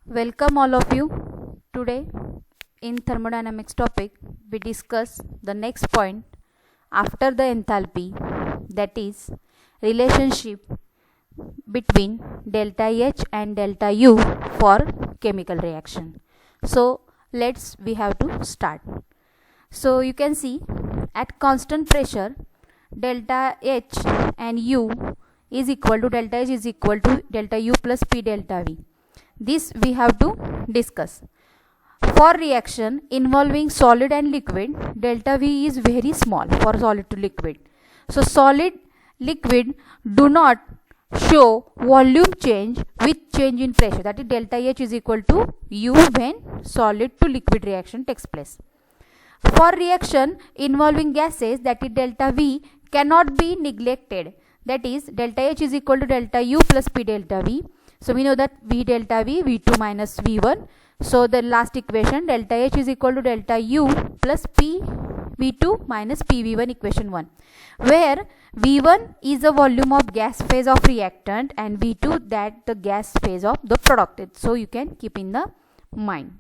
Welcome all of you. Today in thermodynamics topic we discuss the next point after the enthalpy, that is relationship between delta H and delta U for chemical reaction. So we have to start. So you can see at constant pressure delta H and U is equal to delta H is equal to delta U plus P delta V. This we have to discuss. For reaction involving solid and liquid, delta V is very small for solid to liquid. So solid liquid do not show volume change with change in pressure, that is delta H is equal to U when solid to liquid reaction takes place. For reaction involving gases, that is delta V cannot be neglected, that is delta H is equal to delta U plus P delta V. So we know that V delta V, V2 minus V1. So the last equation delta H is equal to delta U plus P V2 minus P V1, equation 1, where V1 is the volume of gas phase of reactant and V2 that the gas phase of the product. So you can keep in the mind.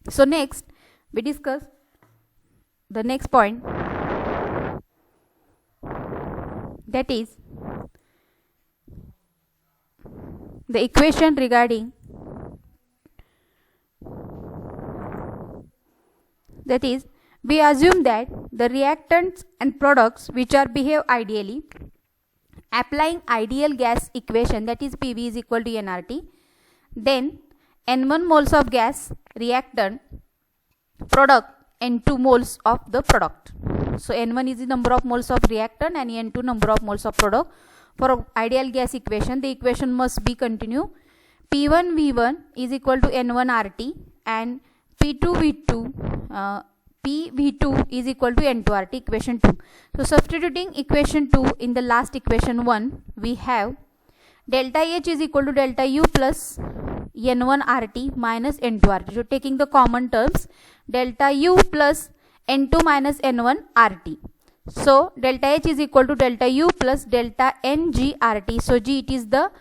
So next we discuss the next point, that is the equation regarding, that is we assume that the reactants and products which are behave ideally, applying ideal gas equation, that is PV is equal to nRT, then N1 moles of gas reactant, product N2 moles of the product. So N1 is the number of moles of reactant and N2 number of moles of product. For ideal gas equation, the equation must be continue. P1 V1 is equal to N1 RT and P2 V2 P V2 is equal to N2 RT, equation 2. So substituting equation 2 in the last equation 1, we have delta H is equal to delta U plus N1 RT minus N2 RT. So taking the common terms, delta U plus N2 minus N1 RT. So delta H is equal to delta U plus delta Ng RT. So G, it is the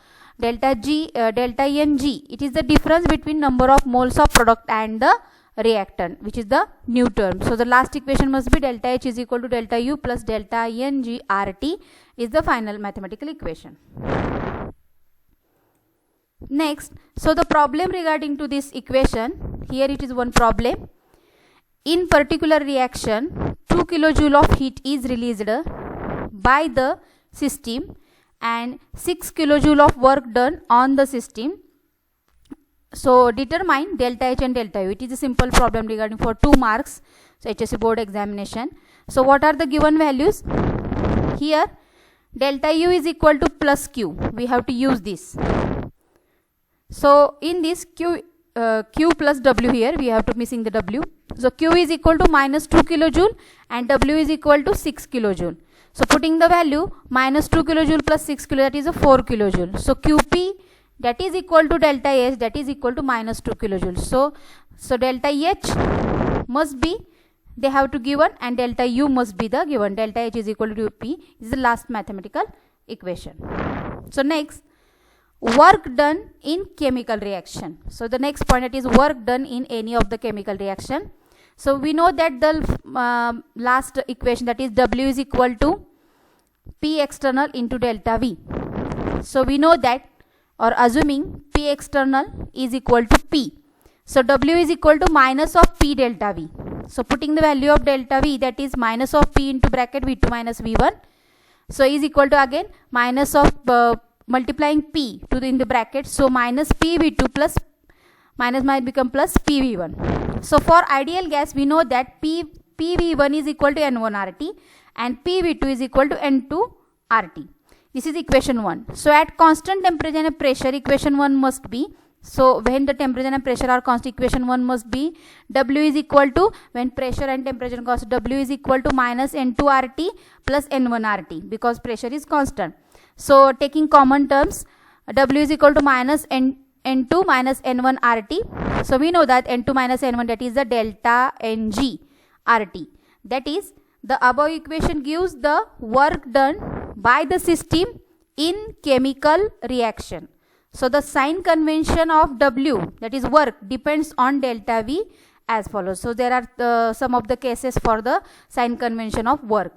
delta G, delta Ng, it is the difference between number of moles of product and the reactant, which is the new term. So the last equation must be delta H is equal to delta U plus delta Ng RT is the final mathematical equation. Next, so the problem regarding to this equation, here it is one problem. In particular reaction, 2 kilojoule of heat is released by the system and 6 kilojoule of work done on the system. So determine delta H and delta U. It is a simple problem regarding for 2 marks. So HSC board examination. So what are the given values? Here delta U is equal to plus Q. We have to use this. So in this Q plus W, here we have to missing the W. So Q is equal to minus 2 kilojoule and W is equal to 6 kilojoule. So putting the value minus 2 kilojoule plus 6 kilojoule, that is a 4 kilojoule. So QP, that is equal to delta H, that is equal to minus 2 kilojoule. So delta H must be, they have to given, and delta U must be the given. Delta H is equal to P is the last mathematical equation. So next, work done in chemical reaction. So the next point, it is work done in any of the chemical reaction. So we know that the last equation, that is W is equal to P external into delta V. So we know that, or assuming P external is equal to P. So W is equal to minus of P delta V. So putting the value of delta V, that is minus of P into bracket V2 minus V1. So is equal to again minus of multiplying P to in the bracket. So minus P V2 plus minus might become plus P V1. So for ideal gas, we know that P V1 is equal to N1 RT and P V2 is equal to N2 RT. This is equation 1. So at constant temperature and pressure, equation 1 must be, so when the temperature and pressure are constant, equation 1 must be W is equal to, when pressure and temperature constant, W is equal to minus N2 RT plus N1 RT, because pressure is constant. So taking common terms, W is equal to minus N2 minus N1 RT. So we know that N2 minus N1, that is the delta Ng RT. That is, the above equation gives the work done by the system in chemical reaction. So the sign convention of W, that is work, depends on delta V as follows. So there are some of the cases for the sign convention of work.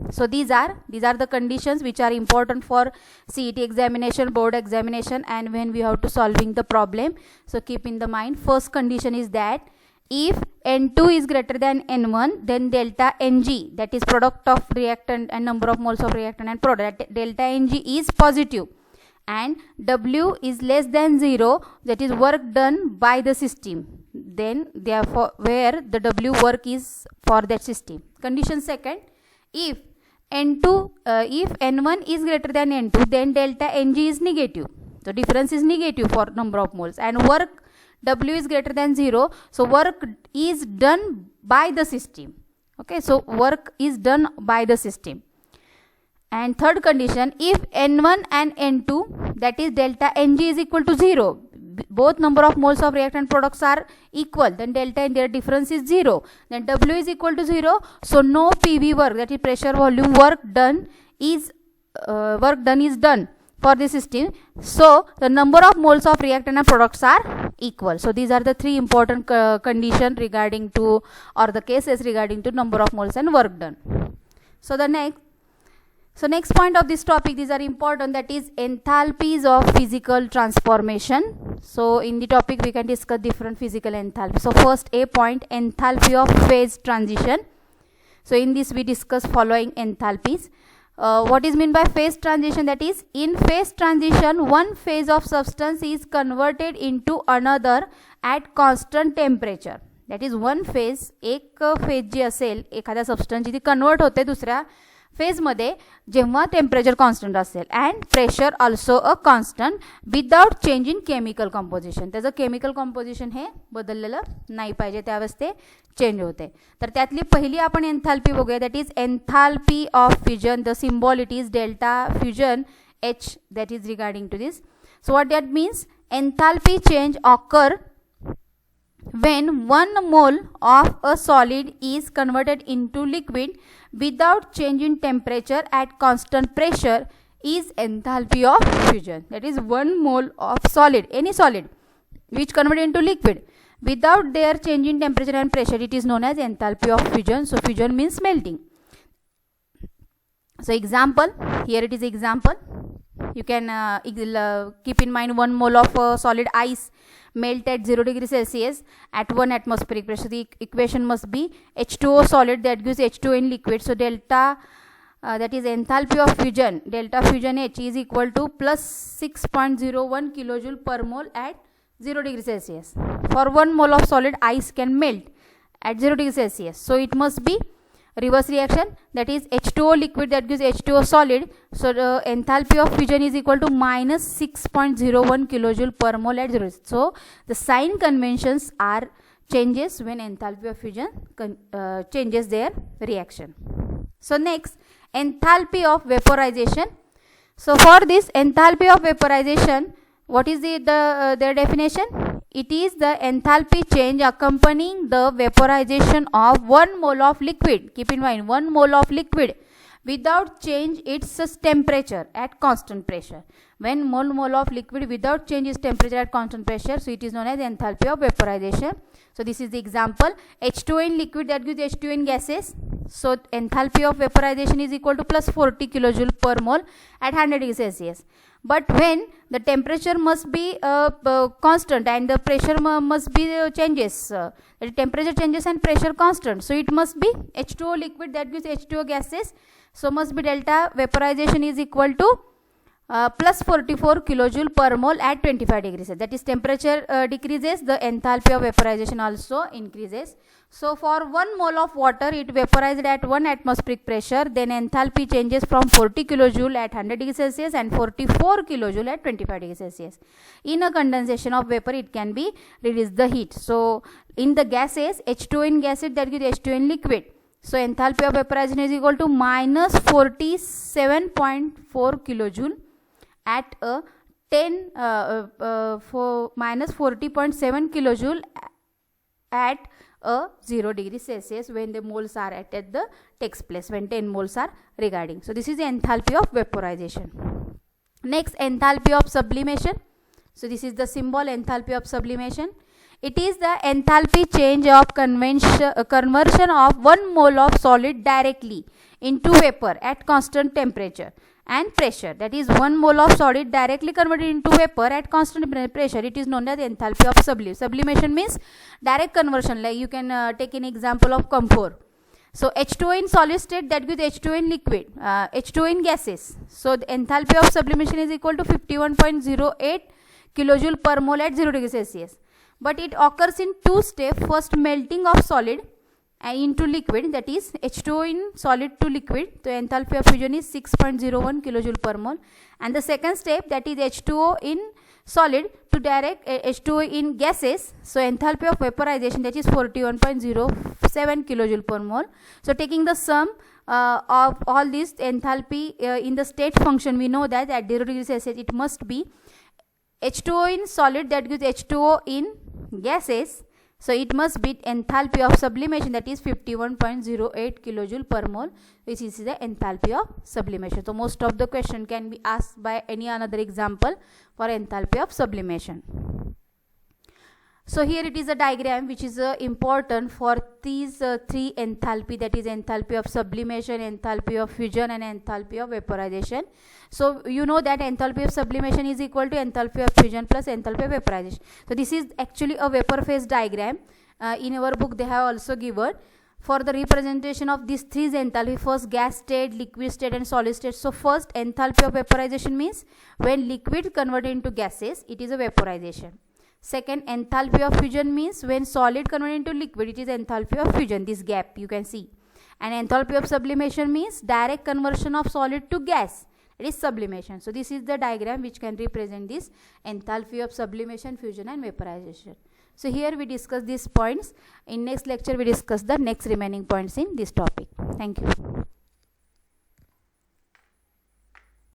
So these are the conditions which are important for CET examination, board examination, and when we have to solving the problem. So keep in the mind, first condition is that if N2 is greater than N1, then delta Ng, that is product of reactant and number of moles of reactant and product, delta Ng is positive, and W is less than 0, that is work done by the system. Then therefore where the W work is for that system. Condition second, if N1 is greater than N2, then delta Ng is negative. So difference is negative for number of moles, and work W is greater than 0. So work is done by the system. Okay, so work is done by the system. And third condition, if N1 and N2, that is delta Ng is equal to 0, both number of moles of reactant products are equal, then delta and their difference is 0, then W is equal to 0, so no PV work, that is pressure volume work done is done for the system. So the number of moles of reactant and products are equal. So these are the three important conditions regarding to, or the cases regarding to number of moles and work done. So next point of this topic, these are important, that is enthalpies of physical transformation. So in the topic we can discuss different physical enthalpy. So first A point, enthalpy of phase transition. So in this we discuss following enthalpies. What is meant by phase transition? That is, in phase transition, one phase of substance is converted into another at constant temperature. That is, one phase, एक phase जी असेल एखाद्या substance जी convert होते दुसऱ्या phase मध्ये जेव्हा temperature constant असेल and pressure also a constant without change in chemical composition. त्याचं chemical composition हे बदललेलं नाही पाहिजे, त्यावेळेस ते चेंज होते. तर त्यातली पहिली आपण एन्थाल्पी बघूया, that is enthalpy of fusion. The symbol it is delta fusion H, that is regarding to this. So what that means, enthalpy change occur when 1 mole of a solid is converted into liquid without change in temperature at constant pressure is enthalpy of fusion. That is, 1 mole of solid, any solid which converted into liquid without their change in temperature and pressure, it is known as enthalpy of fusion. So fusion means melting. So example, here it is example. You can keep in mind 1 mole of solid ice melt at 0 degree Celsius at 1 atmospheric pressure. The equation must be H2O solid that gives H2O in liquid. So delta, that is enthalpy of fusion, delta fusion H is equal to plus 6.01 kilojoule per mole at 0 degree Celsius. For 1 mole of solid, ice can melt at 0 degree Celsius. So it must be reverse reaction, that is H2O liquid that gives H2O solid. So the enthalpy of fusion is equal to minus 6.01 kilojoule per mole at 0. So the sign conventions are changes when enthalpy of fusion changes their reaction. So next, enthalpy of vaporization. So for this enthalpy of vaporization, what is their definition? It is the enthalpy change accompanying the vaporization of 1 mole of liquid. Keep in mind, 1 mole of liquid without change its temperature at constant pressure. When 1 mole of liquid without change its temperature at constant pressure, so it is known as enthalpy of vaporization. So this is the example. H2O in liquid that gives H2O in gases. So enthalpy of vaporization is equal to plus 40 kilojoule per mole at 100 degrees Celsius. But when the temperature must be constant and the pressure must be changes, the temperature changes and pressure constant. So it must be H2O liquid that gives H2O gases. So must be delta vaporization is equal to plus 44 kilojoule per mole at 25 degrees. That is, temperature decreases, the enthalpy of vaporization also increases. So for 1 mole of water, it vaporized at 1 atmospheric pressure, then enthalpy changes from 40 kilojoule at 100 degrees Celsius and 44 kilojoule at 25 degrees Celsius. In a condensation of vapor, it can be release the heat. So in the gases, H2O in gases that gives H2O in liquid. So enthalpy of vaporization is equal to minus 47.4 kilojoule at a 10 for minus 40.7 kilojoule at a 0 degree Celsius when the moles are at the takes place, when 10 moles are regarding. So this is the enthalpy of vaporization. Next, enthalpy of sublimation. So this is the symbol, enthalpy of sublimation. It is the enthalpy change of conversion of 1 mole of solid directly into vapor at constant temperature and pressure. That is 1 mole of solid directly converted into vapor at constant pressure. It is known as enthalpy of sublimation. Means direct conversion. Like you can take an example of camphor. So H2O in solid state, that gives H2O in liquid, H2O in gases. So the enthalpy of sublimation is equal to 51.08 kilojoule per mole at 0 degree Celsius. But it occurs in two steps. First, melting of solid into liquid, that is H2O in solid to liquid. So enthalpy of fusion is 6.01 kilojoule per mole. And the second step, that is H2O in solid to direct H2O in gases. So enthalpy of vaporization, that is 41.07 kilojoule per mole. So taking the sum of all this enthalpy in the state function, we know that at 0 degree Celsius it must be H2O in solid, that gives H2O in gases. So it must be enthalpy of sublimation, that is 51.08 kilojoule per mole, which is the enthalpy of sublimation. So most of the question can be asked by any another example for enthalpy of sublimation. So here it is a diagram which is important for these three enthalpy, that is enthalpy of sublimation, enthalpy of fusion and enthalpy of vaporization. So you know that enthalpy of sublimation is equal to enthalpy of fusion plus enthalpy of vaporization. So this is actually a vapor phase diagram. In our book they have also given for the representation of these three enthalpy. First, gas state, liquid state and solid state. So first, enthalpy of vaporization means when liquid converted into gases, it is a vaporization. Second, enthalpy of fusion means when solid converted into liquid, it is enthalpy of fusion, this gap you can see. And enthalpy of sublimation means direct conversion of solid to gas, it is sublimation. So this is the diagram which can represent this enthalpy of sublimation, fusion and vaporization. So here we discuss these points. In next lecture we discuss the next remaining points in this topic. Thank you.